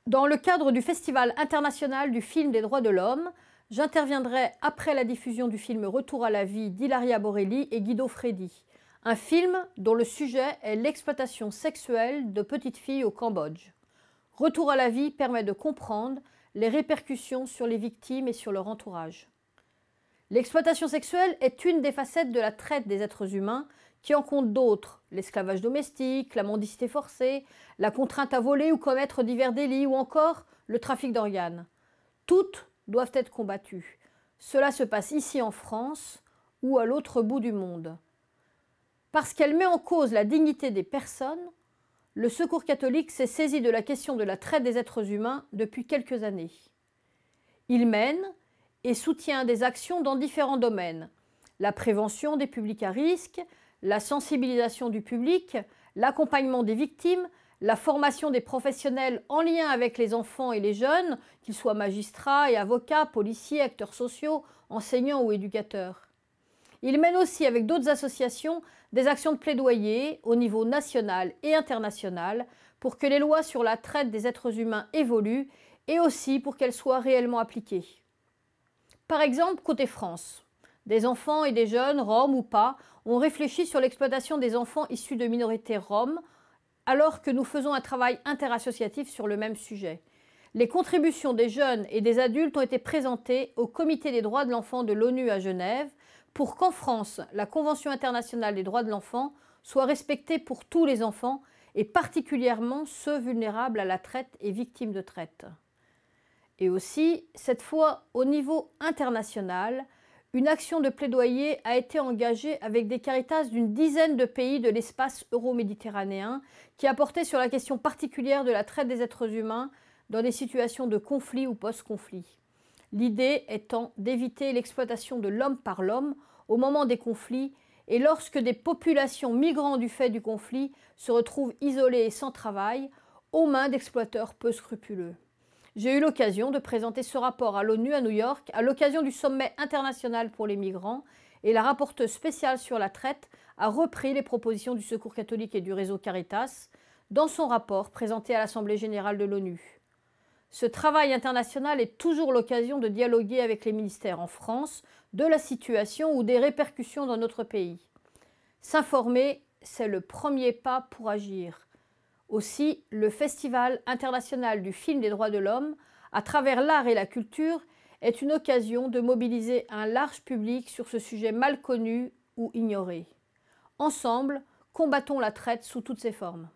Dans le cadre du Festival international du film des droits de l'homme, j'interviendrai après la diffusion du film Retour à la vie d'Hilaria Borelli et Guido Fredi, un film dont le sujet est l'exploitation sexuelle de petites filles au Cambodge. Retour à la vie permet de comprendre les répercussions sur les victimes et sur leur entourage. L'exploitation sexuelle est une des facettes de la traite des êtres humains qui en compte d'autres, l'esclavage domestique, la mendicité forcée, la contrainte à voler ou commettre divers délits ou encore le trafic d'organes. Toutes doivent être combattues. Cela se passe ici en France ou à l'autre bout du monde. Parce qu'elle met en cause la dignité des personnes, le Secours catholique s'est saisi de la question de la traite des êtres humains depuis quelques années. Il mène et soutient des actions dans différents domaines. La prévention des publics à risque, la sensibilisation du public, l'accompagnement des victimes, la formation des professionnels en lien avec les enfants et les jeunes, qu'ils soient magistrats et avocats, policiers, acteurs sociaux, enseignants ou éducateurs. Il mène aussi avec d'autres associations des actions de plaidoyer au niveau national et international pour que les lois sur la traite des êtres humains évoluent et aussi pour qu'elles soient réellement appliquées. Par exemple, côté France, des enfants et des jeunes, roms ou pas, ont réfléchi sur l'exploitation des enfants issus de minorités roms, alors que nous faisons un travail interassociatif sur le même sujet. Les contributions des jeunes et des adultes ont été présentées au Comité des droits de l'enfant de l'ONU à Genève pour qu'en France, la Convention internationale des droits de l'enfant soit respectée pour tous les enfants et particulièrement ceux vulnérables à la traite et victimes de traite. Et aussi, cette fois au niveau international, une action de plaidoyer a été engagée avec des Caritas d'une dizaine de pays de l'espace euro-méditerranéen qui a porté sur la question particulière de la traite des êtres humains dans des situations de conflit ou post-conflit. L'idée étant d'éviter l'exploitation de l'homme par l'homme au moment des conflits et lorsque des populations migrant du fait du conflit se retrouvent isolées et sans travail aux mains d'exploiteurs peu scrupuleux. J'ai eu l'occasion de présenter ce rapport à l'ONU à New York à l'occasion du sommet international pour les migrants et la rapporteuse spéciale sur la traite a repris les propositions du Secours catholique et du réseau Caritas dans son rapport présenté à l'Assemblée générale de l'ONU. Ce travail international est toujours l'occasion de dialoguer avec les ministères en France de la situation ou des répercussions dans notre pays. S'informer, c'est le premier pas pour agir. Aussi, le Festival international du film des droits de l'homme, à travers l'art et la culture, est une occasion de mobiliser un large public sur ce sujet mal connu ou ignoré. Ensemble, combattons la traite sous toutes ses formes.